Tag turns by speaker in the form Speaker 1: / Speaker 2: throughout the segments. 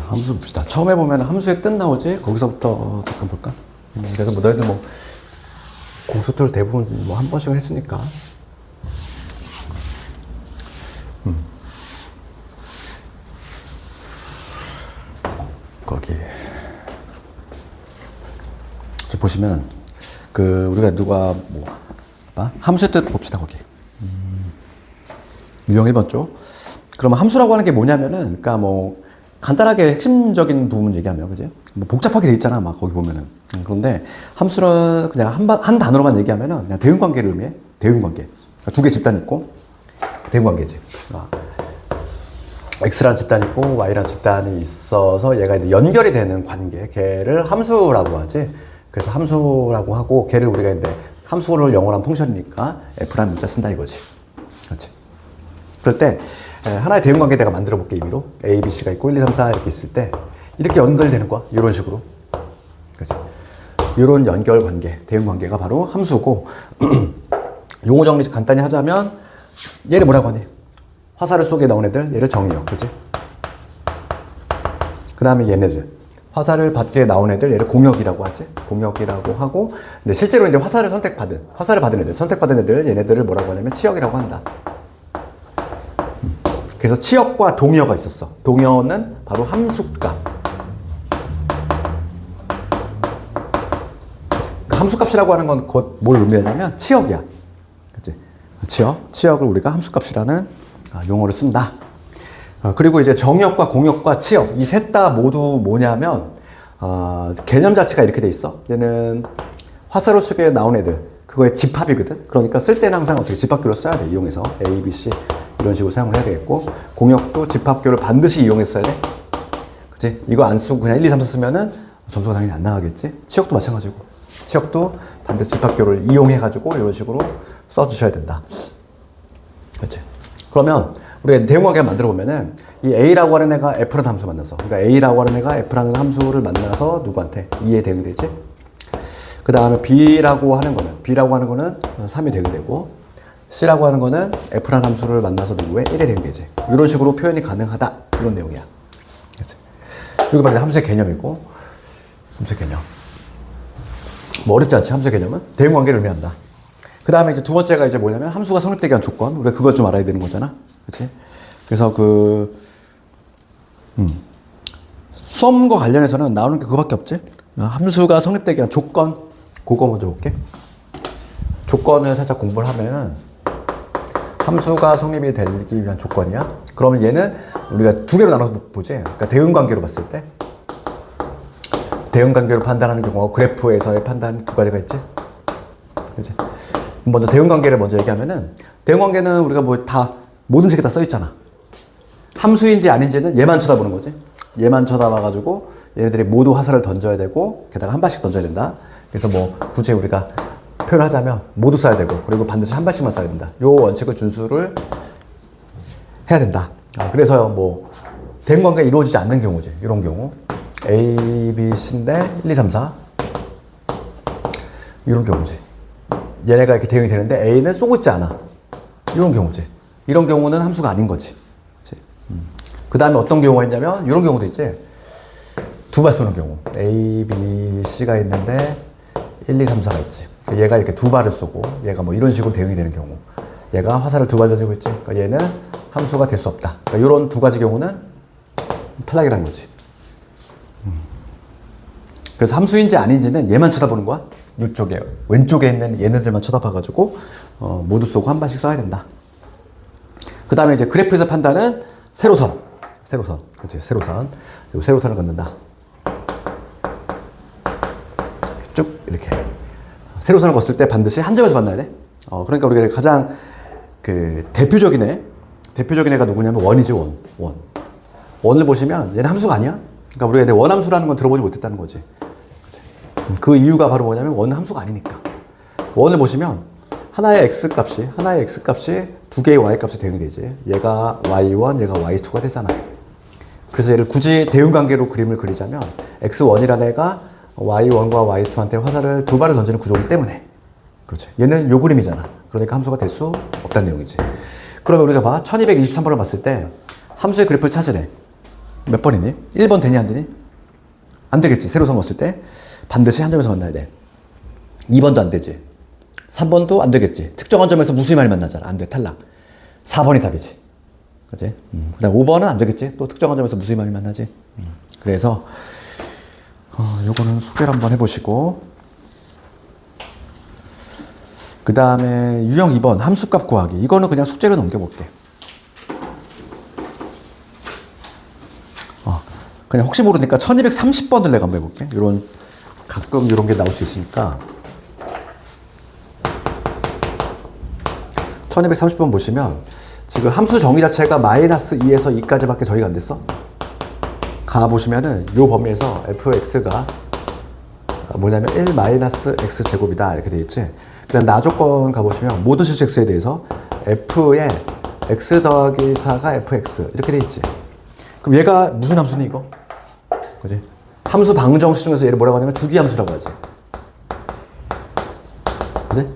Speaker 1: 함수 봅시다. 처음에 보면 함수의 뜻 나오지? 거기서부터 잠깐 볼까? 그래서 뭐 너희들 뭐 공수틀 대부분 뭐 한 번씩은 했으니까. 거기 보시면 그 우리가 누가 뭐 함수의 뜻 봅시다. 거기 유형 1번 쪽. 그러면 함수라고 하는 게 뭐냐면은 그러니까 뭐 간단하게 핵심적인 부분 얘기하면 그지? 뭐 복잡하게 돼 있잖아 막 거기 보면은. 그런데 함수는 그냥 한 단어로만 얘기하면은 그냥 대응관계를 의미해. 대응관계. 그러니까 두 개 집단이 있고 대응관계지. X라는 집단이 있고 Y라는 집단이 있어서 얘가 이제 연결이 되는 관계, 걔를 함수라고 하지. 그래서 함수라고 하고 걔를 우리가 이제 함수를 영어로 한 펑션이니까 F라는 문자 쓴다 이거지. 그렇지. 그럴 때 하나의 대응관계 내가 만들어 볼게. 임의로 A, B, C가 있고 1, 2, 3, 4 이렇게 있을 때 이렇게 연결되는 거야. 이런 식으로. 그렇지. 이런 연결 관계, 대응관계가 바로 함수고 용어 정리 간단히 하자면 얘를 뭐라고 하니? 화살을 속에 넣은 애들, 얘를 정의역, 그치? 그 다음에 얘네들. 화살을 밖에 나온 애들, 얘를 공역이라고 하지? 공역이라고 하고, 근데 실제로 이제 화살을 받은 애들, 선택받은 애들, 얘네들을 뭐라고 하냐면 치역이라고 한다. 그래서 치역과 동의어가 있었어. 동의어는 바로 함수값. 함수값이라고 하는 건 곧 뭘 의미하냐면 치역이야. 그치? 치역을 우리가 함수값이라는 용어를 쓴다. 그리고 이제 정역과 공역과 치역 이 셋 다 모두 뭐냐면 개념 자체가 이렇게 돼 있어. 얘는 화살로 속에 나온 애들 그거의 집합이거든. 그러니까 쓸 때는 항상 어떻게 집합교를 써야 돼. 이용해서 A, B, C 이런 식으로 사용을 해야 되겠고 공역도 집합교를 반드시 이용해서 써야 돼. 그치? 이거 안 쓰고 그냥 1, 2, 3, 4 쓰면은 점수가 당연히 안 나가겠지. 치역도 마찬가지고 치역도 반드시 집합교를 이용해 가지고 이런 식으로 써주셔야 된다. 그렇지? 그러면 우리가 대응관계 만들어 보면은 이 A라고 하는 애가 F라는 함수 만나서 그러니까 A라고 하는 애가 F라는 함수를 만나서 누구한테? 2에 대응이 되지? 그 다음에 B라고 하는 거는 3에 대응이 되고 C라고 하는 거는 F라는 함수를 만나서 누구에? 1에 대응이 되지. 이런 식으로 표현이 가능하다. 이런 내용이야. 그렇지? 여기 말이야 함수의 개념이고 함수의 개념. 뭐 어렵지 않지 함수의 개념은? 대응관계를 의미한다. 그 다음에 이제 두 번째가 이제 뭐냐면 함수가 성립되게 한 조건. 우리가 그걸 좀 알아야 되는 거잖아. 그치? 그래서 수험과 관련해서는 나오는 게 그거밖에 없지. 함수가 성립되게 한 조건. 그거 먼저 볼게. 조건을 살짝 공부를 하면은 함수가 성립이 되기 위한 조건이야. 그러면 얘는 우리가 두 개로 나눠서 보지. 그러니까 대응관계로 봤을 때. 대응관계로 판단하는 경우와 그래프에서의 판단 두 가지가 있지. 그치? 먼저 대응관계를 먼저 얘기하면은 대응관계는 우리가 뭐 다 모든 책에 다 써있잖아. 함수인지 아닌지는 얘만 쳐다보는 거지. 얘만 쳐다봐가지고 얘네들이 모두 화살을 던져야 되고 게다가 한 발씩 던져야 된다. 그래서 뭐 굳이 우리가 표현하자면 모두 써야 되고 그리고 반드시 한 발씩만 써야 된다. 요 원칙을 준수를 해야 된다. 그래서 뭐 대응관계가 이루어지지 않는 경우지. 이런 경우 A, B, C인데 1, 2, 3, 4 이런 경우지. 얘네가 이렇게 대응이 되는데 A는 쏘고 있지 않아. 이런 경우지. 이런 경우는 함수가 아닌 거지. 그 다음에 어떤 경우가 있냐면 이런 경우도 있지. 두 발 쏘는 경우. A, B, C가 있는데 1, 2, 3, 4가 있지. 얘가 이렇게 두 발을 쏘고 얘가 뭐 이런 식으로 대응이 되는 경우. 얘가 화살을 두 발 던지고 있지. 그러니까 얘는 함수가 될 수 없다. 그러니까 이런 두 가지 경우는 탈락이라는 거지. 그래서 함수인지 아닌지는 얘만 쳐다보는 거야. 이쪽에 왼쪽에 있는 얘네들만 쳐다봐가지고 모두 쏘고 한 발씩 써야 된다. 그 다음에 이제 그래프에서 판단은 세로선, 그렇지? 세로선, 이 세로선을 긋는다. 쭉 이렇게 세로선을 걷을 때 반드시 한 점에서 만나야 돼. 그러니까 우리가 가장 그 대표적인 애가 누구냐면 원이지 원. 원을 보시면 얘는 함수가 아니야. 그러니까 우리가 원함수라는 건 들어보지 못했다는 거지. 그 이유가 바로 뭐냐면 원은 함수가 아니니까. 원을 보시면 하나의 x값이 두 개의 y값이 대응이 되지. 얘가 y1, 얘가 y2가 되잖아. 그래서 얘를 굳이 대응관계로 그림을 그리자면 x1이라는 애가 y1과 y2한테 화살을 두 발을 던지는 구조이기 때문에 그렇지. 얘는 요 그림이잖아. 그러니까 함수가 될 수 없다는 내용이지. 그러면 우리가 봐. 1223번을 봤을 때 함수의 그래프를 찾으래. 몇 번이니? 1번 되니 안 되니? 안 되겠지. 세로선 걷을 때 반드시 한 점에서 만나야 돼. 2번도 안 되지. 3번도 안 되겠지. 특정한 점에서 무수히많이 만나잖아. 안 돼. 탈락. 4번이 답이지. 그치? 그 다음 5번은 안 되겠지. 또 특정한 점에서 무수히많이 만나지. 그래서 요거는 숙제를 한번 해보시고, 그 다음에 유형 2번 함수값 구하기. 이거는 그냥 숙제로 넘겨볼게. 그냥 혹시 모르니까 1230번을 내가 한번 해볼게. 가끔 이런 게 나올 수 있으니까. 1230번 보시면 지금 함수 정의 자체가 마이너스 2에서 2까지밖에 정의가 안 됐어. 가보시면은 요 범위에서 fx가 뭐냐면 1 마이너스 x 제곱이다 이렇게 돼 있지. 그다음 나 조건 가보시면 모든 실수 x에 대해서 f의 x 더하기 4가 fx 이렇게 돼 있지. 그럼 얘가 무슨 함수니 이거? 그지? 함수 방정식 중에서 얘를 뭐라고 하냐면 주기함수라고 하지. 그지?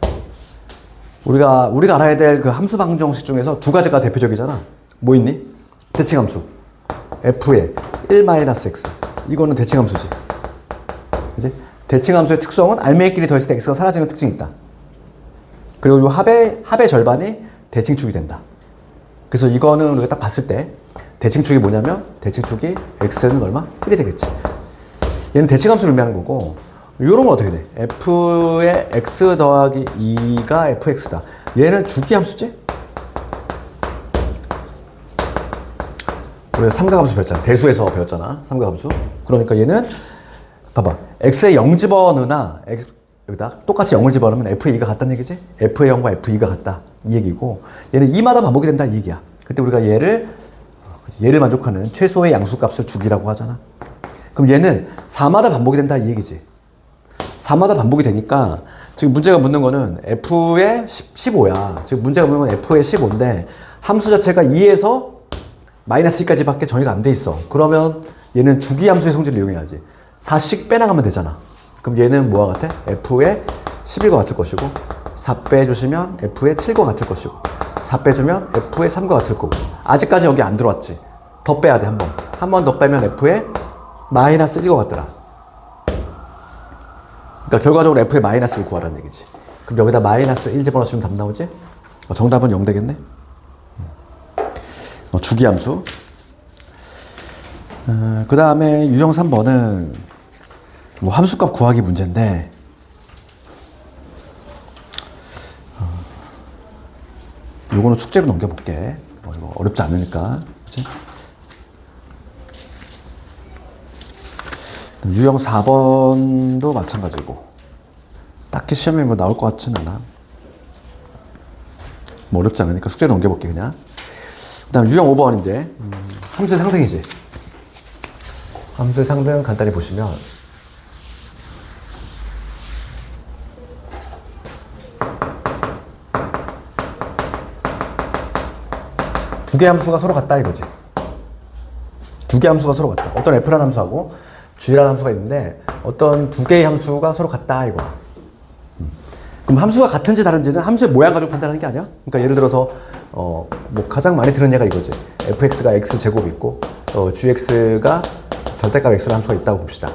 Speaker 1: 우리가 알아야 될 그 함수 방정식 중에서 두 가지가 대표적이잖아. 뭐 있니? 대칭함수. f의 1-x. 이거는 대칭함수지. 그지? 대칭함수의 특성은 알맹이끼리 더했을 때 x가 사라지는 특징이 있다. 그리고 이 합의 절반이 대칭축이 된다. 그래서 이거는 우리가 딱 봤을 때 대칭축이 뭐냐면 대칭축이 x는 얼마? 1이 되겠지. 얘는 대칭함수를 의미하는 거고, 요런 건 어떻게 돼? f의 x 더하기 2가 fx다. 얘는 주기함수지? 우리가 삼각함수 배웠잖아. 대수에서 배웠잖아. 삼각함수. 그러니까 얘는 봐봐. x에 0 집어넣으나 여기다 똑같이 0을 집어넣으면 f의 2가 같다는 얘기지? f의 0과 f의 2가 같다. 이 얘기고, 얘는 2마다 반복이 된다 이 얘기야. 그때 우리가 얘를 만족하는 최소의 양수값을 주기라고 하잖아. 그럼 얘는 4마다 반복이 된다 이 얘기지. 4마다 반복이 되니까 지금 문제가 묻는 거는 f의 15야. 지금 문제가 묻는 건 f의 15인데 함수 자체가 2에서 마이너스 2까지밖에 정의가 안 돼 있어. 그러면 얘는 주기함수의 성질을 이용해야지. 4씩 빼나가면 되잖아. 그럼 얘는 뭐와 같아? f의 11과 같을 것이고, 4 빼주시면 f의 7과 같을 것이고, 4 빼주면 f의 3과 같을 거고. 아직까지 여기 안 들어왔지. 더 빼야 돼. 한 번 더 빼면 f의 마이너스 1과 같더라. 그러니까 결과적으로 f의 마이너스를 구하라는 얘기지. 그럼 여기다 마이너스 1 집어넣으시면 답 나오지? 정답은 0 되겠네. 주기함수. 그 다음에 유형 3번은 뭐 함수값 구하기 문제인데, 요거는 숙제로 넘겨볼게. 이거 어렵지 않으니까. 그치? 유형 4번도 마찬가지고, 딱히 시험에 뭐 나올 것 같지는 않아. 뭐 어렵지 않으니까 숙제로 넘겨볼게 그냥. 그 다음 유형 5번 이제 함수의 상등이지. 함수의 상등 간단히 보시면 두 개의 함수가 서로 같다 이거지. 두 개의 함수가 서로 같다. 어떤 f라는 함수하고 g라는 함수가 있는데 어떤 두 개의 함수가 서로 같다 이거야. 그럼 함수가 같은지 다른지는 함수의 모양 가지고 판단하는 게 아니야? 그러니까 예를 들어서 뭐 가장 많이 들은 예가 이거지. fx가 x 제곱이 있고 gx가 절대값 x라는 함수가 있다고 봅시다.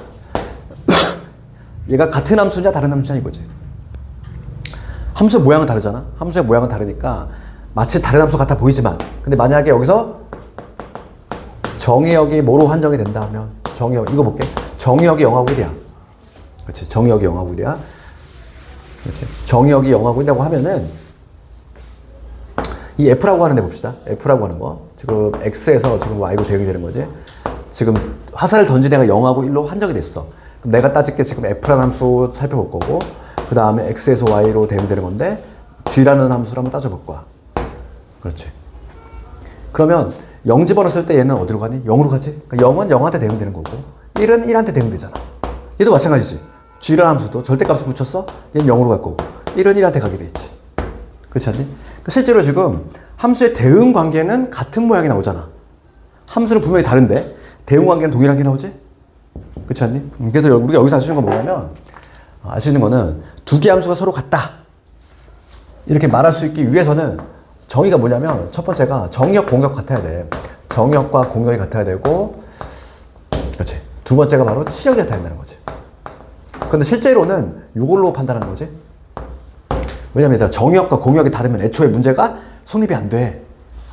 Speaker 1: 얘가 같은 함수냐 다른 함수냐 이거지. 함수의 모양은 다르잖아. 함수의 모양은 다르니까 마치 다른 함수 같아 보이지만, 근데 만약에 여기서 정의역이 뭐로 한정이 된다 하면, 정의역 이거 볼게. 정의역이 0하고 1이야. 그렇지. 정의역이 0하고 1이야. 그렇지. 정의역이 0하고 1이라고 하면은 이 f라고 하는 데 봅시다. f라고 하는 거. 지금 x에서 지금 y로 대응이 되는 거지. 지금 화살을 던진 애가 0하고 1로 한정이 됐어. 그럼 내가 따질 게 지금 f라는 함수 살펴볼 거고, 그 다음에 x에서 y로 대응되는 건데 g라는 함수를 한번 따져볼 거야. 그렇지. 그러면 0 집어넣었을 때 얘는 어디로 가니? 0으로 가지. 그러니까 0은 0한테 대응되는 거고 1은 1한테 대응되잖아. 얘도 마찬가지지. g라는 함수도 절대값을 붙였어? 얘는 0으로 갈 거고 1은 1한테 가게 돼 있지. 그렇지 않니? 그러니까 실제로 지금 함수의 대응 관계는 같은 모양이 나오잖아. 함수는 분명히 다른데 대응 관계는 동일한 게 나오지? 그렇지 않니? 그래서 우리가 여기서 알 수 있는 건 뭐냐면, 알 수 있는 거는 두 개의 함수가 서로 같다 이렇게 말할 수 있기 위해서는 정의가 뭐냐면, 첫 번째가 정의역 공역 같아야 돼. 정의역과 공역이 같아야 되고, 그렇지. 두 번째가 바로 치역이 나타난다는 거지. 근데 실제로는 이걸로 판단하는 거지. 왜냐면 얘들아, 정역과 공역이 다르면 애초에 문제가 성립이 안 돼.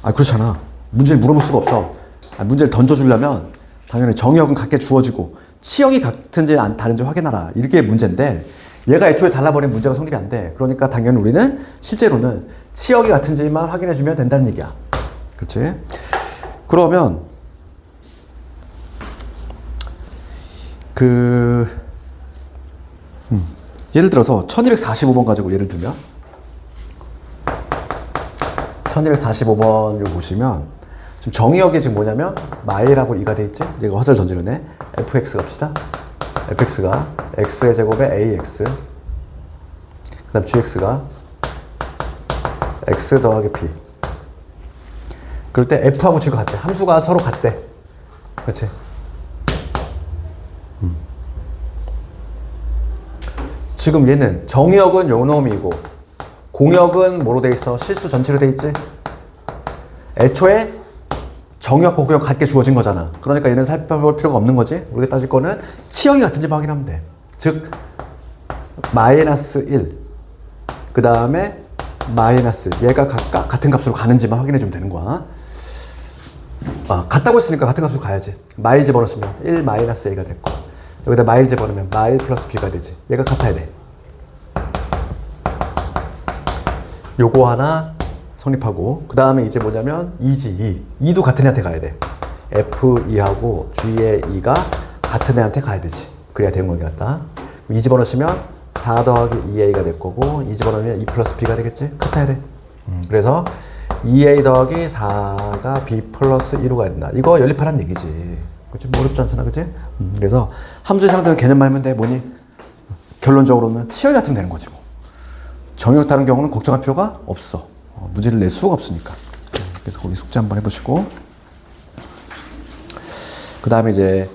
Speaker 1: 아, 그렇잖아. 문제를 물어볼 수가 없어. 문제를 던져주려면 당연히 정역은 같게 주어지고 치역이 같은지 다른지 확인하라. 이게 문제인데 얘가 애초에 달라버린 문제가 성립이 안 돼. 그러니까 당연히 우리는 실제로는 치역이 같은지만 확인해주면 된다는 얘기야. 그렇지? 그러면 예를 들어서 1245번 가지고 예를 들면 1245번 요 보시면 지금 정의역이 지금 뭐냐면 마이라고 2가 돼 있지? 얘가 화살을 던지는 애. fx 갑시다. fx가 x의 제곱에 ax, 그 다음 gx가 x 더하기 p. 그럴 때 f하고 g가 같대. 함수가 서로 같대. 그렇지? 지금 얘는 정역은 요 놈이고 공역은 뭐로 돼 있어? 실수 전치로 돼 있지? 애초에 정역과 공역 같게 주어진 거잖아. 그러니까 얘는 살펴볼 필요가 없는 거지. 우리가 따질 거는 치역이 같은지 확인하면 돼. 즉 마이너스 1, 그 다음에 마이너스, 얘가 각각 같은 값으로 가는지만 확인해 주면 되는 거야. 같다고 했으니까 같은 값으로 가야지. 마일 집어넣으면 1 마이너스 a가 됐고, 여기다 마일 집어넣으면 마일 플러스 b가 되지. 얘가 같아야 돼. 요거 하나 성립하고, 그 다음에 이제 뭐냐면 2지 2도 같은 애한테 가야 돼. F2하고 G의 2가 같은 애한테 가야 되지. 그래야 대응관계 같다. 2 집어넣으시면 4 더하기 2a가 될 거고, 2 집어넣으면 2 플러스 b가 되겠지? 같아야 돼. 그래서 2a 더하기 4가 b 플러스 1로 가야 된다. 이거 연립하라는 얘기지. 그치? 뭐 어렵지 않잖아, 그치? 그래서 함수의 상대는 개념만 하면 돼. 뭐니? 결론적으로는 치열 같으면 되는 거지 뭐. 정역 다른 경우는 걱정할 필요가 없어. 문제를 낼 수가 없으니까. 그래서 거기 숙제 한번 해보시고, 그 다음에 이제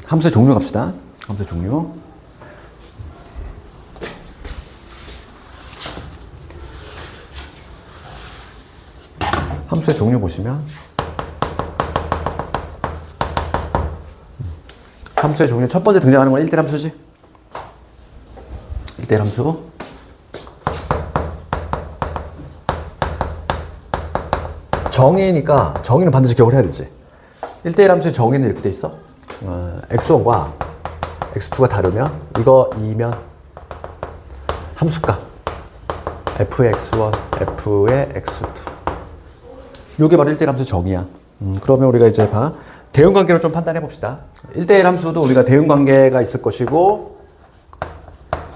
Speaker 1: 함수의 종류 갑시다. 함수의 종류. 함수의 종류 보시면 함수의 종류 첫 번째 등장하는 건 1대1 함수지. 1대1 함수. 정의니까 정의는 반드시 기억을 해야 되지. 1대1 함수의 정의는 이렇게 돼 있어. x1과 x2가 다르면 이거 2면 함수값 f의 x1, f의 x2. 요게 바로 1대1 함수 정의야. 그러면 우리가 이제 대응관계로 좀 판단해 봅시다. 1대1 함수도 우리가 대응관계가 있을 것이고,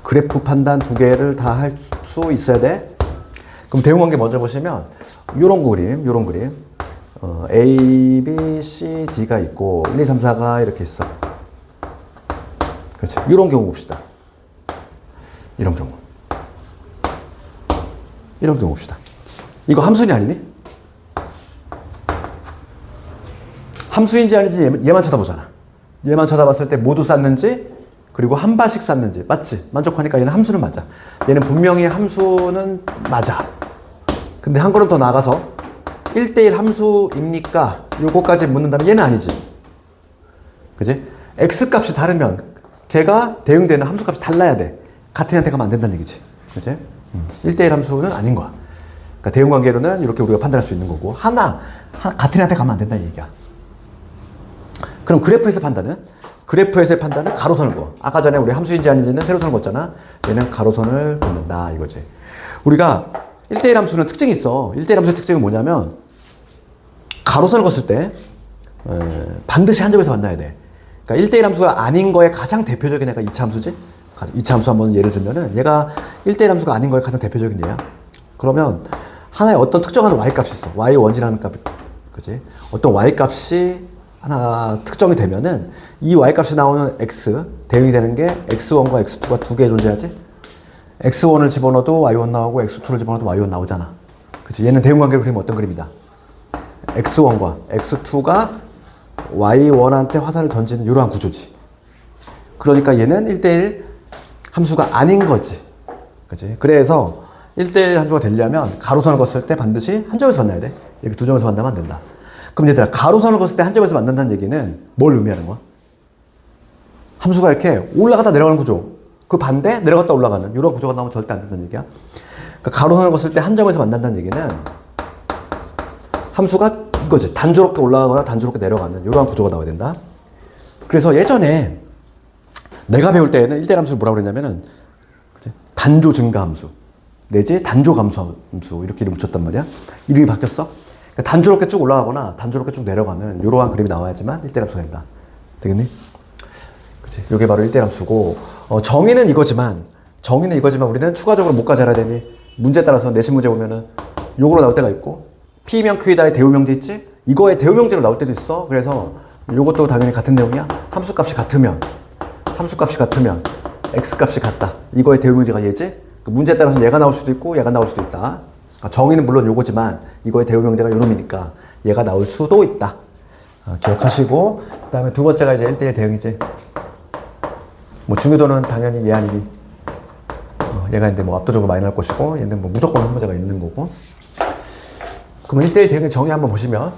Speaker 1: 그래프 판단 두 개를 다 할 수 있어야 돼. 그럼 대응관계 먼저 보시면 요런 그림. A, B, C, D가 있고 1, 2, 3, 4가 이렇게 있어. 그렇지? 요런 경우 봅시다. 이런 경우 봅시다. 이거 함수니 아니니? 함수인지 아닌지 얘만 쳐다보잖아. 얘만 쳐다봤을 때 모두 쌌는지, 그리고 한 발씩 쌌는지. 맞지? 만족하니까 얘는 함수는 맞아. 얘는 분명히 함수는 맞아. 근데 한 걸음 더 나가서 1대1 함수입니까? 요거까지 묻는다면 얘는 아니지. 그지? X값이 다르면 걔가 대응되는 함수값이 달라야 돼. 같은 애한테 가면 안 된다는 얘기지. 그지? 1대1 함수는 아닌 거야. 그러니까 대응관계로는 이렇게 우리가 판단할 수 있는 거고, 같은 애한테 가면 안 된다는 얘기야. 그럼 그래프에서의 판단은 가로선을 그어. 아까 전에 우리 함수인지 아닌지는 세로선을 그었잖아. 얘는 가로선을 긋는다 이거지. 우리가 1대1 함수는 특징이 있어. 1대1 함수의 특징은 뭐냐면, 가로선을 걷을 때 반드시 한 점에서 만나야 돼. 그러니까 1대1 함수가 아닌 거에 가장 대표적인 애가 2차 함수지. 2차 함수 한번 예를 들면은 얘가 1대1 함수가 아닌 거에 가장 대표적인 얘야. 그러면 하나의 어떤 특정한 y값이 있어. y1이라는 값이, 그지? 어떤 y값이 하나 특정이 되면은 이 y값이 나오는 x, 대응이 되는 게 x1과 x2가 두 개 존재하지? x1을 집어넣어도 y1 나오고 x2를 집어넣어도 y1 나오잖아. 그치? 얘는 대응관계로 그리면 어떤 그림이다? x1과 x2가 y1한테 화살을 던지는 이러한 구조지. 그러니까 얘는 1대1 함수가 아닌 거지. 그치? 그래서 1대1 함수가 되려면 가로선을 걷을 때 반드시 한 점에서 만나야 돼. 이렇게 두 점에서 만나면 안 된다. 그럼 얘들아, 가로선을 걷을 때 한 점에서 만난다는 얘기는 뭘 의미하는 거야? 함수가 이렇게 올라갔다 내려가는 구조. 그 반대 내려갔다 올라가는 이런 구조가 나오면 절대 안 된다는 얘기야. 그러니까 가로선을 걷을 때 한 점에서 만난다는 얘기는 함수가 이거지. 단조롭게 올라가거나 단조롭게 내려가는 이러한 구조가 나와야 된다. 그래서 예전에 내가 배울 때에는 1대1 함수를 뭐라고 그랬냐면은 단조 증가 함수 내지 단조 감소 함수 이렇게 이름 붙였단 말이야. 이름이 바뀌었어. 그러니까 단조롭게 쭉 올라가거나 단조롭게 쭉 내려가는 이러한 그림이 나와야지만 1대1 함수가 된다. 되겠니? 그치? 이게 바로 1대1 함수고 정의는 이거지만 우리는 추가적으로 뭐까지 알아야 되니? 문제에 따라서 내신 문제 보면은 요거로 나올 때가 있고 P면 Q이다의 대우명제 있지? 이거의 대우명제로 나올 때도 있어. 그래서 요것도 당연히 같은 내용이야. 함수값이 같으면 X값이 같다. 이거의 대우명제가 얘지? 그 문제에 따라서 얘가 나올 수도 있고 얘가 나올 수도 있다. 정의는 물론 요거지만 이거의 대우명제가 요놈이니까 얘가 나올 수도 있다. 기억하시고 그 다음에 두 번째가 이제 1대1 대응이지. 뭐 중요도는 당연히 얘 아니니 얘가 있는데 뭐 압도적으로 많이 나올 것이고 얘는 뭐 무조건 한 문제가 있는 거고. 그러면 1대1 대응의 정의 한번 보시면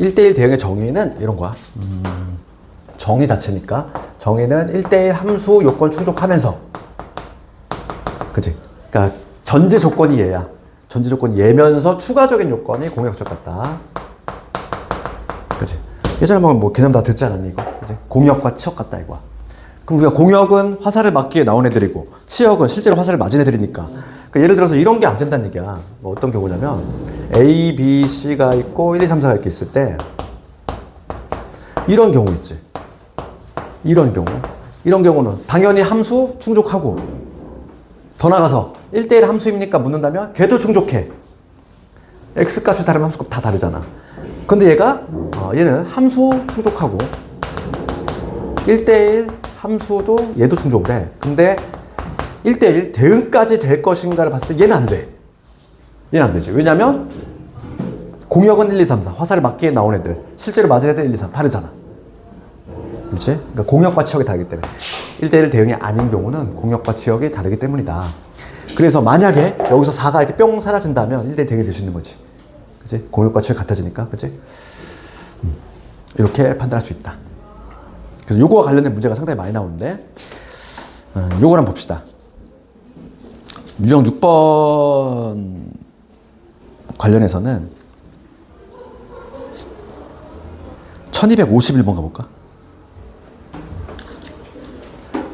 Speaker 1: 1대1 대응의 정의는 이런 거야. 정의 자체니까 정의는 1대1 함수 요건 충족하면서 그치? 그러니까 전제 조건이 얘야. 전제 조건이 얘면서 추가적인 요건이 공역적 같다. 그치? 예전에 뭐 개념 다 듣지 않았니 이거? 그치? 공역과 치역 같다 이거야. 그럼 우리가 공역은 화살을 맞기에 나온 애들이고 치역은 실제로 화살을 맞은 애들이니까 그러니까 예를 들어서 이런 게 안 된다는 얘기야. 뭐 어떤 경우냐면 A, B, C가 있고 1, 2, 3, 4가 이렇게 있을 때 이런 경우 있지. 이런 경우는 당연히 함수 충족하고 더 나가서 1대1 함수입니까? 묻는다면 걔도 충족해. X값이 다르면 함수값 다 다르잖아. 근데 얘는 함수 충족하고 1대1 함수도 얘도 충족을 해. 근데 1대1 대응까지 될 것인가를 봤을 때 얘는 안 돼. 얘는 안 되지. 왜냐면 공역은 1, 2, 3, 4 화살을 맞기에 나온 애들 실제로 맞은 애들 1, 2, 3 다르잖아. 그렇지? 그러니까 공역과 치역이 다르기 때문에 1대1 대응이 아닌 경우는 공역과 치역이 다르기 때문이다. 그래서 만약에 여기서 4가 이렇게 뿅 사라진다면 1대1 대응이 될 수 있는 거지. 그치? 공역과 치역이 같아지니까. 그치? 이렇게 판단할 수 있다. 그래서 요거와 관련된 문제가 상당히 많이 나오는데 요걸 한번 봅시다. 유형 6번 관련해서는 1251번 가볼까?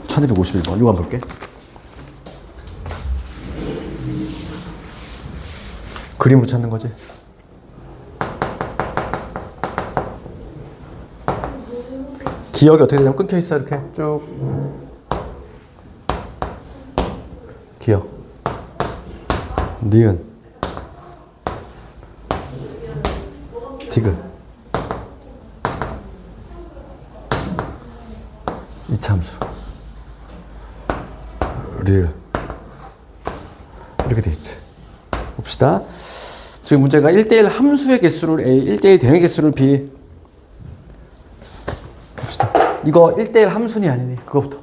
Speaker 1: 1251번 이거 한번 볼게. 그림으로 찾는 거지. 기억이 어떻게 되냐면 끊겨 있어. 이렇게 쭉 기억 니은 디귿 이참수 리을 이렇게 돼 있지. 봅시다. 지금 문제가 1대1 함수의 개수를 A, 1대1 대응의 개수를 B. 봅시다. 이거 1대1 함수니 아니니? 그거부터.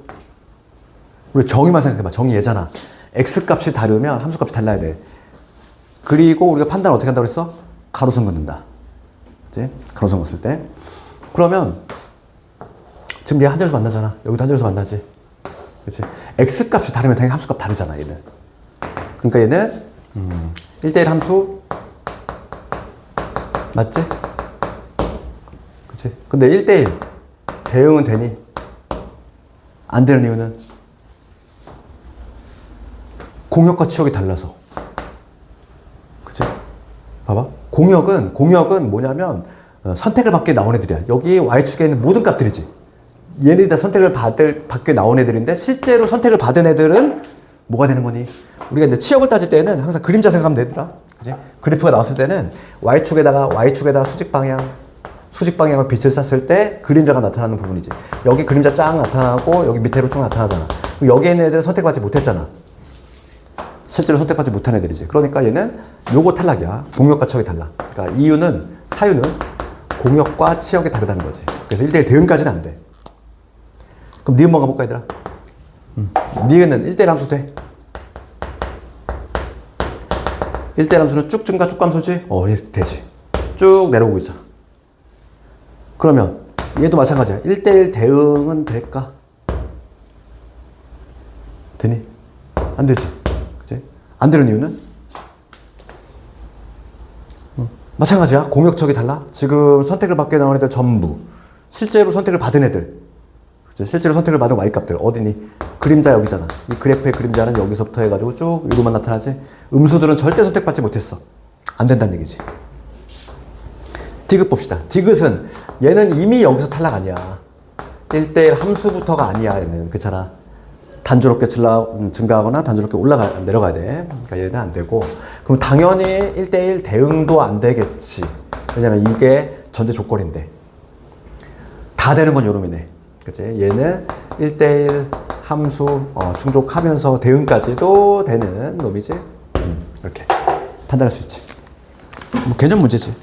Speaker 1: 우리 정의만 생각해봐. 정의 얘잖아. X값이 다르면 함수값이 달라야 돼. 그리고 우리가 판단을 어떻게 한다고 그랬어? 가로선 긋는다. 그치? 가로선 긋을 때. 그러면 지금 얘 한 점에서 만나잖아. 여기도 한 점에서 만나지. 그치? X값이 다르면 당연히 함수값 다르잖아, 얘는. 그러니까 얘는 1대1 함수 맞지? 그치? 근데 1대1 대응은 되니? 안 되는 이유는 공역과 치역이 달라서. 그치? 봐봐. 공역은 뭐냐면 선택을 받게 나온 애들이야. 여기 Y축에 있는 모든 값들이지. 얘네들이 다 선택을 받게 나온 애들인데 실제로 선택을 받은 애들은 뭐가 되는 거니? 우리가 이제 치역을 따질 때는 항상 그림자 생각하면 되더라. 그치? 그래프가 나왔을 때는 Y축에다가 수직 방향을 빛을 쐈을 때 그림자가 나타나는 부분이지. 여기 그림자 쫙 나타나고 여기 밑으로 쭉 나타나잖아. 여기 있는 애들은 선택받지 못했잖아. 실제로 선택받지 못한 애들이지. 그러니까 얘는 요거 탈락이야. 공역과 치역이 달라. 그러니까 사유는 공역과 치역이 다르다는 거지. 그래서 1대1 대응까지는 안 돼. 그럼 니은 뭐 가볼까 얘들아? 니은은 1대1 함수 돼? 1대1 함수는 쭉 증가 쭉 감소지? 예, 되지. 쭉 내려오고 있어. 그러면 얘도 마찬가지야. 1대1 대응은 될까? 되니? 안 되지. 그치? 안 되는 이유는? 마찬가지야. 공역척이 달라. 지금 선택을 받게 나온 애들 전부. 실제로 선택을 받은 애들. 그치? 실제로 선택을 받은 Y값들. 어디니? 그림자 여기잖아. 이 그래프의 그림자는 여기서부터 해가지고 쭉 위로만 나타나지. 음수들은 절대 선택받지 못했어. 안 된다는 얘기지. 디귿 봅시다. 디귿은 얘는 이미 여기서 탈락 아니야. 1대1 함수부터가 아니야. 얘는. 그렇잖아. 단조롭게 증가하거나 단조롭게 내려가야 돼. 그러니까 얘는 안 되고. 그럼 당연히 1대1 대응도 안 되겠지. 왜냐면 이게 전제 조건인데. 다 되는 건 요놈이네. 그치? 얘는 1대1 함수 충족하면서 대응까지도 되는 놈이지. 이렇게 판단할 수 있지. 뭐 개념 문제지.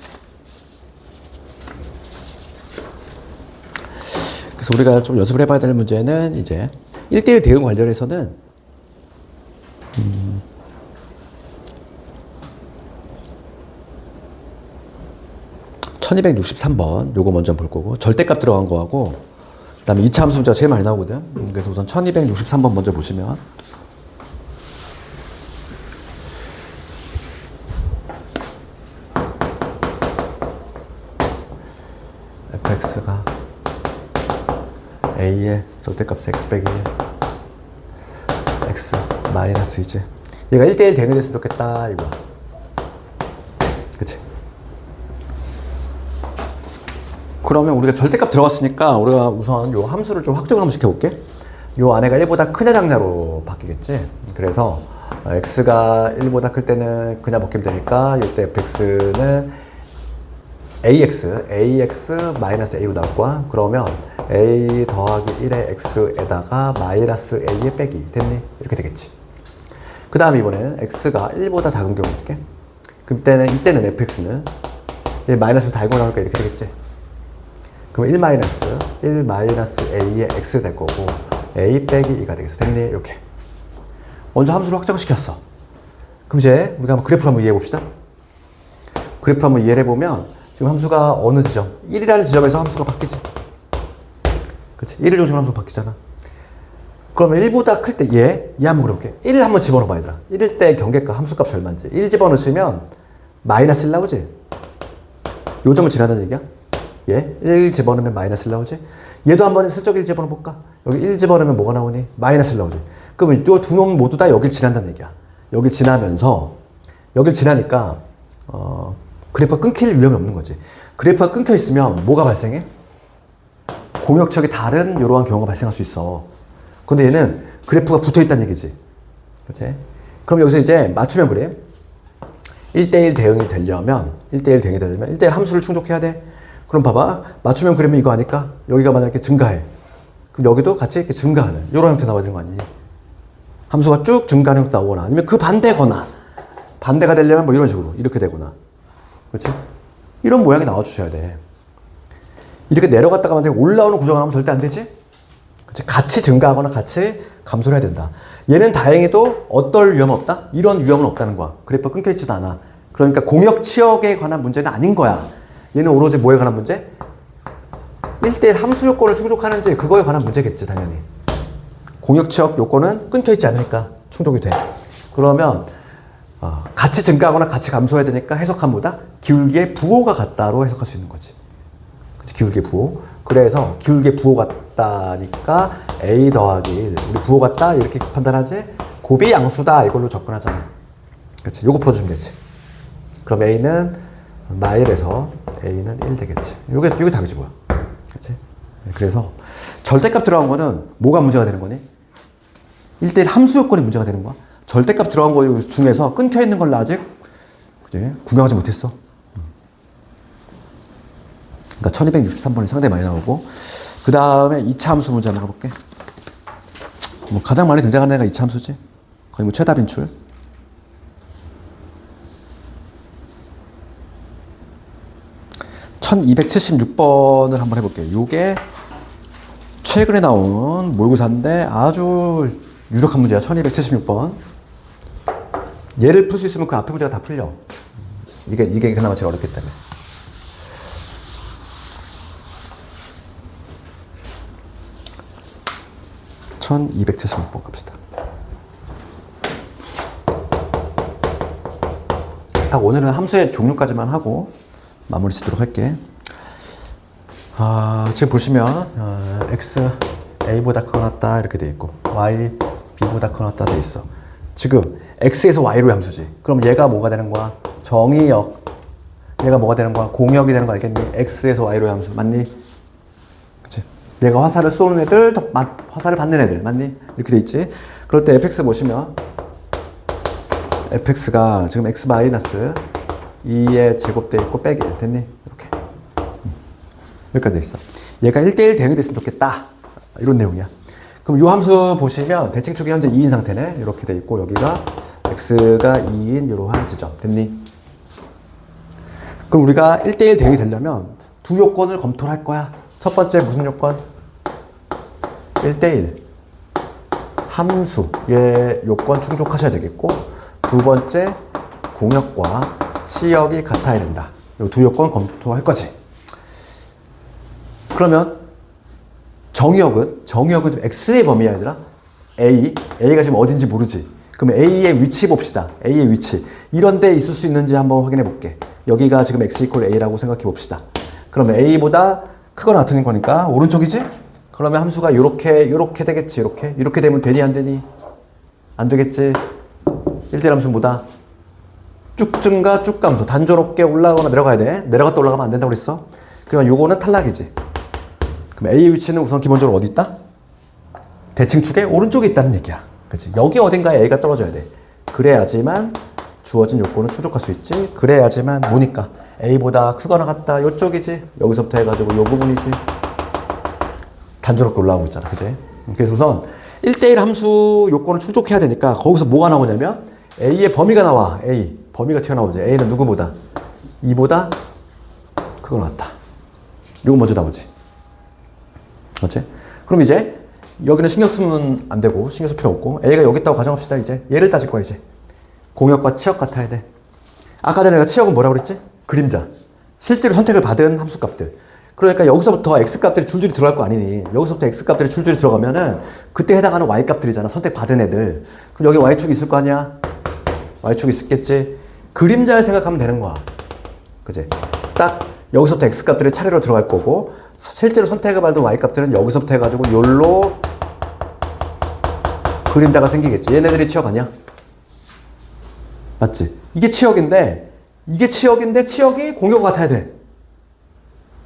Speaker 1: 그래서 우리가 좀 연습을 해봐야 될 문제는 이제 1대1 대응 관련해서는 1263번 요거 먼저 볼 거고 절대값 들어간 거하고 그 다음에 2차 함수 문제가 제일 많이 나오거든. 그래서 우선 1263번 먼저 보시면 fx가 a의 절대값 x 빼기 x 마이너스 이제 얘가 1대1 대응이 됐으면 좋겠다 이거야. 그치? 그러면 우리가 절대값 들어갔으니까 우리가 우선 요 함수를 좀 확정을 한번 시켜볼게. 요 안에가 1보다 크냐 작냐로 바뀌겠지. 그래서 x가 1보다 클 때는 그냥 바뀌면 되니까 이때 fx는 ax 마이너스 a로 나올 거야. 그러면 a 더하기 1의 x에다가 마이너스 a의 빼기 됐니? 이렇게 되겠지. 그 다음 이번에는 x가 1보다 작은 경우 볼게. 이때는 fx는 마이너스를 달고 나오니까 이렇게 되겠지. 그럼 1 마이너스 a의 x 될 거고 a 빼기 2가 되겠어. 됐니? 이렇게. 먼저 함수를 확정시켰어. 그럼 이제 우리가 한번 그래프를 한번 이해해 봅시다. 그래프 한번 이해를 해보면 지금 함수가 어느 지점? 1이라는 지점에서 함수가 바뀌지. 그치? 1을 중심으로 함수가 바뀌잖아. 그러면 1보다 클 때 얘 한번 그려볼게. 1을 한번 집어넣어봐 얘들아. 1일 때 경계값 함수값이 얼마인지. 1 집어넣으시면 마이너스 1 나오지? 요 점을 지나다는 얘기야? 얘 1 집어넣으면 마이너스 1 나오지? 얘도 한번 슬쩍 1 집어넣어볼까? 여기 1 집어넣으면 뭐가 나오니? 마이너스 1 나오지? 그러면 이 두 놈 모두 다 여길 지난다는 얘기야. 여길 지나면서 여길 지나니까 그래프가 끊길 위험이 없는 거지. 그래프가 끊겨 있으면 뭐가 발생해? 공역척이 다른 이러한 경우가 발생할 수 있어. 근데 얘는 그래프가 붙어 있다는 얘기지. 그치? 그럼 여기서 이제 맞춤형 그림. 1대1 대응이 되려면 1대1 함수를 충족해야 돼. 그럼 봐봐. 맞춤형 그림은 이거 아닐까? 여기가 만약에 증가해. 그럼 여기도 같이 이렇게 증가하는 이런 형태 나와야 되는 거 아니니? 함수가 쭉 증가하는 형태 나오거나 아니면 그 반대가 되려면 뭐 이런 식으로 이렇게 되거나. 그렇지? 이런 모양이 나와주셔야 돼. 이렇게 내려갔다가 만약에 올라오는 구조가 나오면 절대 안 되지? 그치? 같이 증가하거나 같이 감소를 해야 된다. 얘는 다행히도 어떨 위험은 없다? 이런 위험은 없다는 거야. 그래프가 끊겨있지도 않아. 그러니까 공역 치역에 관한 문제는 아닌 거야. 얘는 오로지 뭐에 관한 문제? 1대1 함수 요건을 충족하는지 그거에 관한 문제겠지 당연히. 공역 치역 요건은 끊겨있지 않으니까 충족이 돼. 그러면 같이 증가하거나 같이 감소해야 되니까 해석함보다 기울기의 부호가 같다로 해석할 수 있는 거지. 그치? 기울기의 부호. 그래서 기울기의 부호 같다니까 a 더하기 1. 우리 부호 같다 이렇게 판단하지? 곱이 양수다 이걸로 접근하잖아. 그치? 요거 풀어주면 되지. 그럼 a는 마일에서 a는 1 되겠지. 요게 답이지 뭐야. 그치? 그래서 절대값 들어간 거는 뭐가 문제가 되는 거니? 1대1 함수 요건이 문제가 되는 거야. 절대값 들어간 거 중에서 끊겨 있는 걸 아직 그치? 구명하지 못했어. 그러니까 1263번이 상당히 많이 나오고 그 다음에 2차 함수 문제 한번 가볼게. 뭐 가장 많이 등장하는 애가 2차 함수지. 거의 뭐 최다 빈출. (1276번을) 한번 해볼게요. 요게 최근에 나온 모의고사인데 아주 유력한 문제야. 1276번. 얘를 풀 수 있으면 그 앞에 문제가 다 풀려. 이게 그나마 제일 어렵기 때문에. 1276번 갑시다. 딱 오늘은 함수의 종류까지만 하고 마무리 짓도록 할게. 지금 보시면 x a보다 크거나 이렇게 돼 있고 y b보다 크거나 돼 있어. 지금 x에서 y로 함수지. 그럼 얘가 뭐가 되는 거야? 정의역. 얘가 뭐가 되는 거야? 공역이 되는 거 알겠니? x에서 y로 함수 맞니? 그치? 얘가 화살을 쏘는 애들, 화살을 받는 애들 맞니? 이렇게 돼 있지. 그럴 때 fx 보시면 fx가 지금 x 마이너스 2에 제곱돼 있고 빼기 1 됐니? 이렇게 여기까지 돼 있어. 얘가 1대1 대응이 됐으면 좋겠다 이런 내용이야. 그럼 이 함수 보시면 대칭축이 현재 2인 상태네. 이렇게 돼 있고 여기가 x가 2인 이러한 지점 됐니? 그럼 우리가 1대1 대응이 되려면 두 요건을 검토를 할 거야. 첫 번째 무슨 요건? 1대1 함수의 요건 충족하셔야 되겠고, 두 번째 공역과 치역이 같아야 된다. 이 두 요건 검토할 거지. 그러면 정의역은 지금 x의 범위야 얘들아. a가 지금 어딘지 모르지. 그럼 a의 위치 봅시다. a의 위치 이런 데 있을 수 있는지 한번 확인해 볼게. 여기가 지금 x 이퀄 a라고 생각해 봅시다. 그러면 a보다 크거나 같은 거니까 오른쪽이지? 그러면 함수가 요렇게 되겠지. 이렇게 되면 되니 안 되니? 안 되겠지. 1대1 함수보다 쭉 증가 쭉 감소 단조롭게 올라가거나 내려가야 돼. 내려갔다 올라가면 안 된다고 그랬어. 그러면 요거는 탈락이지. 그럼 A의 위치는 우선 기본적으로 어디 있다? 대칭축의 오른쪽에 있다는 얘기야. 그치? 여기 어딘가에 A가 떨어져야 돼. 그래야지만 주어진 요건을 충족할 수 있지. 그래야지만 뭐니까? A보다 크거나 같다. 요쪽이지. 여기서부터 해가지고 요 부분이지. 단조롭게 올라오고 있잖아. 그치? 그래서 우선 1대1 함수 요건을 충족해야 되니까 거기서 뭐가 나오냐면 A의 범위가 나와. A. 범위가 튀어나오지. A는 누구보다? 2보다 크거나 같다. 요거 먼저 나오지. 그렇지? 그럼 이제 여기는 신경 쓰면 안 되고 신경 쓸 필요 없고 A가 여기 있다고 가정합시다. 이제 얘를 따질 거야. 이제 공역과 치역 같아야 돼. 아까 전에 내가 치역은 뭐라고 그랬지? 그림자. 실제로 선택을 받은 함수값들. 그러니까 여기서부터 x값들이 줄줄이 들어갈 거 아니니. 여기서부터 x값들이 줄줄이 들어가면은 그때 해당하는 y값들이잖아. 선택 받은 애들. 그럼 여기 y축이 있을 거 아니야? y축이 있겠지? 그림자를 생각하면 되는 거야. 그치? 딱 여기서부터 x값들이 차례로 들어갈 거고 실제로 선택을 받은 y값들은 여기서부터 해가지고 요로 그림자가 생기겠지. 얘네들이 치역 아니야? 맞지? 이게 치역인데 치역이 공역 같아야 돼.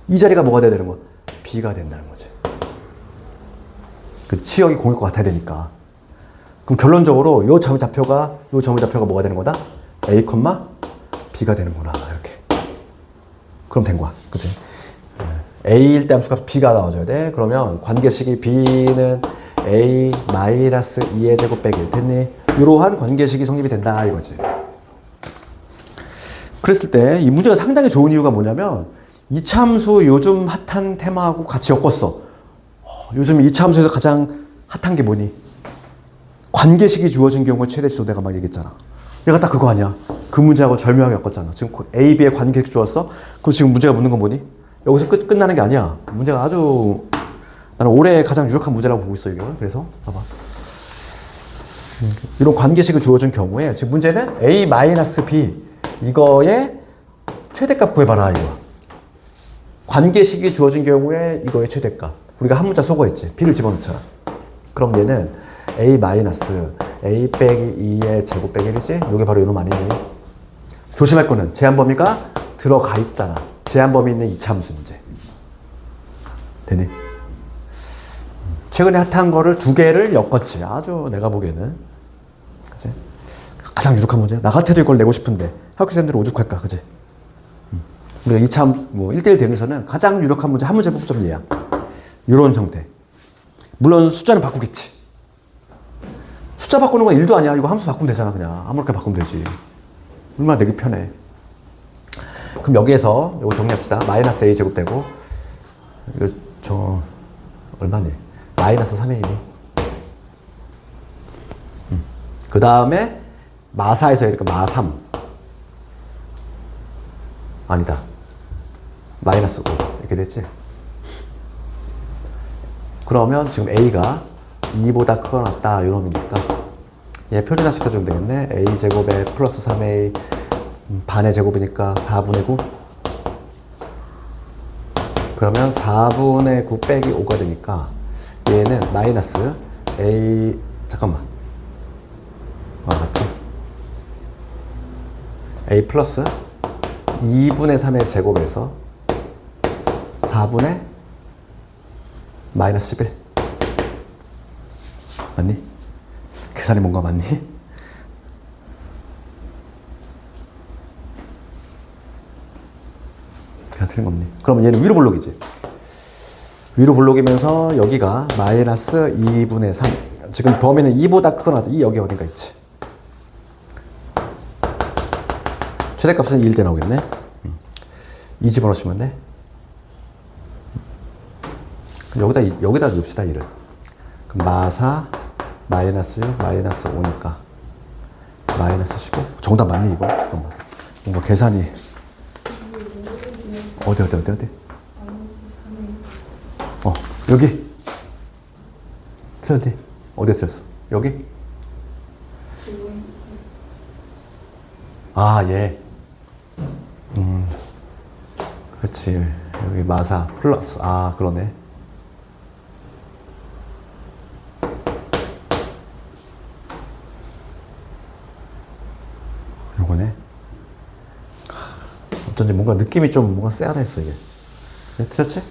Speaker 1: 이 자리가 뭐가 돼야 되는 거야? B가 된다는 거지. 그치? 치역이 공역과 같아야 되니까. 그럼 결론적으로 요 점의 좌표가 뭐가 되는 거다? A, B가 되는구나. 이렇게. 그럼 된 거야. 그치? A일 때 함수가 B가 나와줘야 돼. 그러면 관계식이 B는 A-2의 제곱 빼기 1 됐니? 이러한 관계식이 성립이 된다 이거지. 그랬을 때 이 문제가 상당히 좋은 이유가 뭐냐면 2차 함수 요즘 핫한 테마하고 같이 엮었어. 요즘 2차 함수에서 가장 핫한 게 뭐니? 관계식이 주어진 경우의 최대치도 내가 막 얘기했잖아. 얘가 딱 그거 아니야. 그 문제하고 절묘하게 엮었잖아. 지금 A, B의 관계식 주었어? 그럼 지금 문제가 묻는 건 뭐니? 여기서 끝나는 게 아니야. 문제가 아주 나는 올해 가장 유력한 문제라고 보고 있어 이거. 그래서 봐봐. 이런 관계식이 주어진 경우에 지금 문제는 A-B 이거의 최대값 구해봐라 이거. 관계식이 주어진 경우에 이거의 최대값. 우리가 한 문자 소거했지. B를 집어넣잖아. 그럼 얘는 A- A 빼기 2의 제곱 빼기 1이지? 이게 바로 이놈 아니니? 조심할 거는 제한 범위가 들어가 있잖아. 제한 범위 있는 2차 함수 문제. 되니? 최근에 핫한 거를 두 개를 엮었지. 아주 내가 보기에는. 그치? 가장 유력한 문제. 나 같아도 이걸 내고 싶은데 학교생들은 오죽할까. 그치? 우리가 2차, 1대1 대응에서는 가장 유력한 문제, 한 문제 뽑자면 얘야. 이런 형태. 물론 숫자는 바꾸겠지. 숫자 바꾸는 건 일도 아니야. 이거 함수 바꾸면 되잖아. 그냥 아무렇게 바꾸면 되지. 얼마나 내기 편해. 그럼 여기에서 이거 정리합시다. 마이너스 A 제곱 되고 이거 얼마니? 마이너스 3A니. 그 다음에 마4에서 이렇게 마3 아니다. 마이너스 5 이렇게 됐지? 그러면 지금 A가 2보다 크거나 같다 요 놈이니까 얘 표준화 시켜주면 되겠네. a제곱에 플러스 3a 반의 제곱이니까 4분의 9. 그러면 4분의 9 빼기 5가 되니까 얘는 마이너스 a 잠깐만 맞지? a 플러스 2분의 3의 제곱에서 4분의 마이너스 11 맞니? 계산이 뭔가 맞니? 그냥 틀린 거 없니? 그러면 얘는 위로 볼록이지. 위로 볼록이면서 여기가 마이너스 2분의 3. 지금 범위는 2보다 크거나 이 여기 어딘가 있지. 최대값은 1 대 나오겠네. 2 집어넣으시면 돼. 그럼 여기다 넣읍시다 1을. 그럼 마사 마이너스 6 마이너스 5니까 마이너스 15. 정답 맞니 이거? 잠깐만. 뭔가 계산이 어디? 여기. 틀렸지? 어디에 틀렸어? 여기? 아, 얘. 그렇지. 여기 마사 플러스. 아, 그러네. 요거네. 어쩐지 뭔가 느낌이 좀 뭔가 쎄하다 했어, 이게. 네, 틀렸지?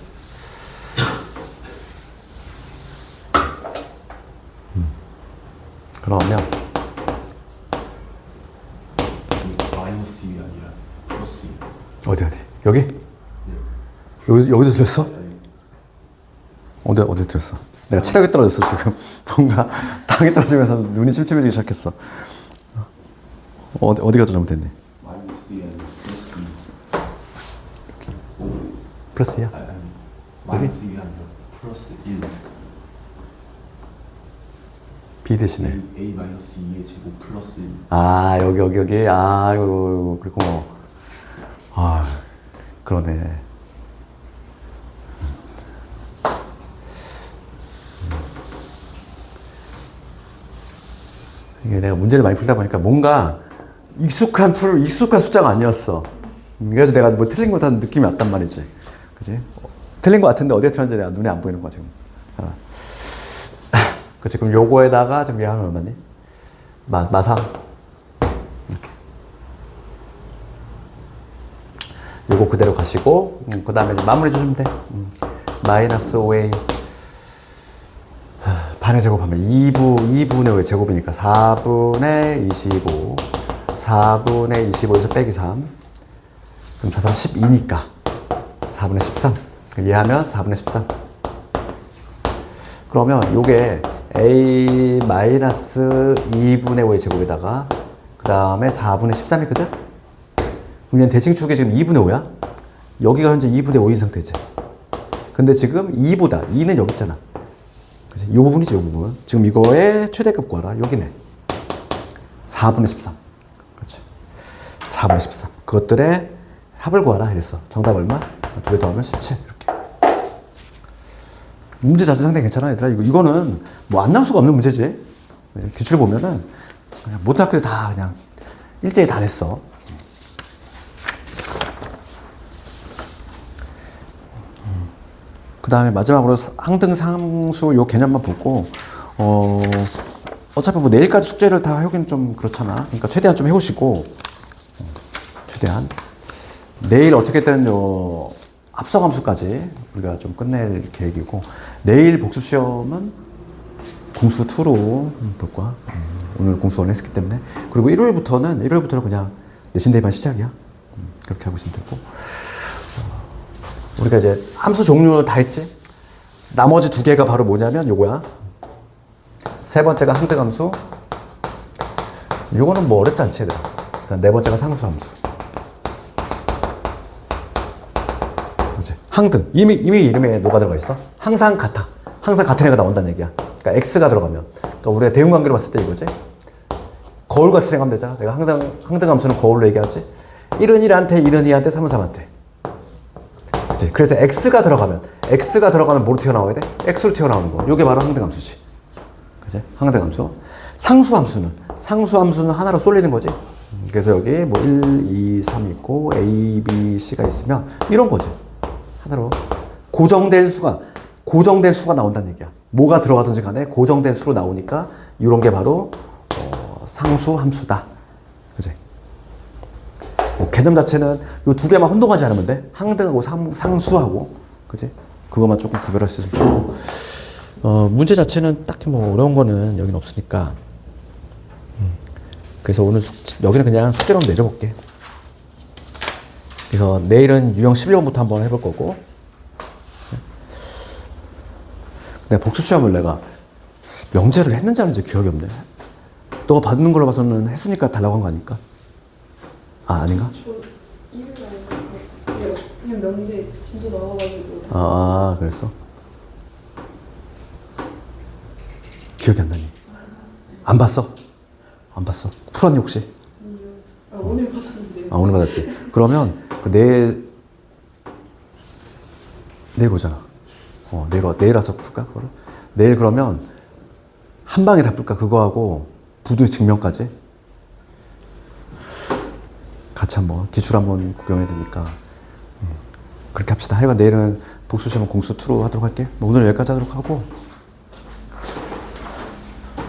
Speaker 1: 그러면
Speaker 2: 마이너스 2가 아니라 플러스 2.
Speaker 1: 어디? 여기? 네. 여기도 틀렸어?
Speaker 2: 네.
Speaker 1: 어디 틀렸어? 내가 체력이 떨어졌어 지금. 뭔가 당이 떨어지면서 눈이 침침해지기 시작했어. 어디가 좀 잘못됐니?
Speaker 2: 마이너스 2가 아니라 플러스 2.
Speaker 1: 플러스야?
Speaker 2: 아니 마이너스 2가 아니라 플러스 1.
Speaker 1: B 대신에
Speaker 2: A 마이너스 2의 제곱 플러스 1.
Speaker 1: 아 여기 아 이거 그랬구나. 아 그러네. 이게 내가 문제를 많이 풀다 보니까 뭔가 익숙한 숫자가 아니었어. 그래서 내가 뭐 틀린 거 같은 느낌이 왔단 말이지. 그지? 틀린 거 같은데 어디에 틀렸는지 내가 눈에 안 보이는 거야 지금. 그치, 그럼 요거에다가 지금 얘하면 얼마니? 마사. 이렇게. 요거 그대로 가시고, 그 다음에 마무리 주시면 돼. 마이너스 5a. 반의 제곱하면 2분의 5의 제곱이니까 4분의 25. 4분의 25에서 빼기 3. 그럼 4, 3, 12니까 4분의 13. 얘하면 4분의 13. 그러면 요게 a 마이너스 2분의 5의 제곱에다가 그 다음에 4분의 13이거든? 그럼 얘는 대칭축이 지금 2분의 5야? 여기가 현재 2분의 5인 상태지. 근데 지금 2는 여기 있잖아. 그치? 이 부분이지, 이 부분. 지금 이거의 최대값 구하라. 여기네. 4분의 13. 그렇지. 4분의 13. 그것들의 합을 구하라. 이랬어. 정답 얼마? 두 개 더하면 17. 이렇게. 문제 자체 상당히 괜찮아, 얘들아. 이거는 뭐 안 나올 수가 없는 문제지. 기출 보면은 그냥 모든 학교에 다 그냥 일제히 다 냈어. 그 다음에 마지막으로 항등상수 요 개념만 보고, 어차피 뭐 내일까지 숙제를 다 해오긴 좀 그렇잖아. 그러니까 최대한 좀 해오시고, 최대한. 내일 어떻게든 요 합성함수까지 우리가 좀 끝낼 계획이고, 내일 복습시험은 공수2로 볼 거야. 오늘 공수 1 했기 때문에. 그리고 일요일부터는 그냥 내신 대비만 시작이야. 그렇게 하고 있으면 되고. 우리가 이제 함수 종류 다 했지? 나머지 두 개가 바로 뭐냐면 요거야. 세 번째가 항등함수. 요거는 뭐 어렵지 않지, 얘들아. 그다음 네 번째가 상수함수. 그렇지? 항등. 이미 이름에 뭐가 들어가 있어? 항상 같아. 항상 같은 애가 나온다는 얘기야. 그러니까 X가 들어가면. 그러니까 우리가 대응관계로 봤을 때 이거지? 거울같이 생각하면 되잖아. 내가 항상 항등함수는 거울로 얘기하지? 1은 1한테, 2는 2한테, 3은 3한테. 그치? 그래서 X가 들어가면 뭐로 튀어나와야 돼? X로 튀어나오는 거. 요게 바로 항등함수지. 그지? 항등함수. 상수함수는 하나로 쏠리는 거지. 그래서 여기 뭐 1, 2, 3 있고 A, B, C가 있으면 이런 거지. 하나로 고정된 수가 나온다는 얘기야. 뭐가 들어가든지 간에 고정된 수로 나오니까 이런 게 바로 상수함수다. 그지? 개념 자체는 이 두 개만 혼동하지 않으면 돼. 항등하고 상수하고. 그지? 그것만 조금 구별할 수 있으면 좋고. 문제 자체는 딱히 뭐 어려운 거는 여기는 없으니까. 그래서 오늘 여기는 그냥 숙제로 내줘볼게. 그래서 내일은 유형 11번부터 한번 해볼 거고. 내가 복수시험을 내가 명제를 했는지 안 했는지 기억이 없네. 너가 받는 걸로 봐서는 했으니까 달라고 한 거 아닐까? 아, 아닌가?
Speaker 3: 저 일을 안 했어요. 그냥 명제 진도 나와가지고.
Speaker 1: 아, 그랬어? 기억이 안 나니? 안 봤어? 안 봤어? 풀었니 혹시?
Speaker 3: 오늘 받았는데.
Speaker 1: 아, 오늘 받았지. 그러면 그 내일 보잖아. 내일 와서 풀까? 그거를? 내일 그러면 한 방에 다 풀까? 그거하고 부두 증명까지 같이 한번 기출 한번 구경해야 되니까 그렇게 합시다. 하여간 내일은 복수 시험 공수 2로 하도록 할게. 오늘 여기까지 하도록 하고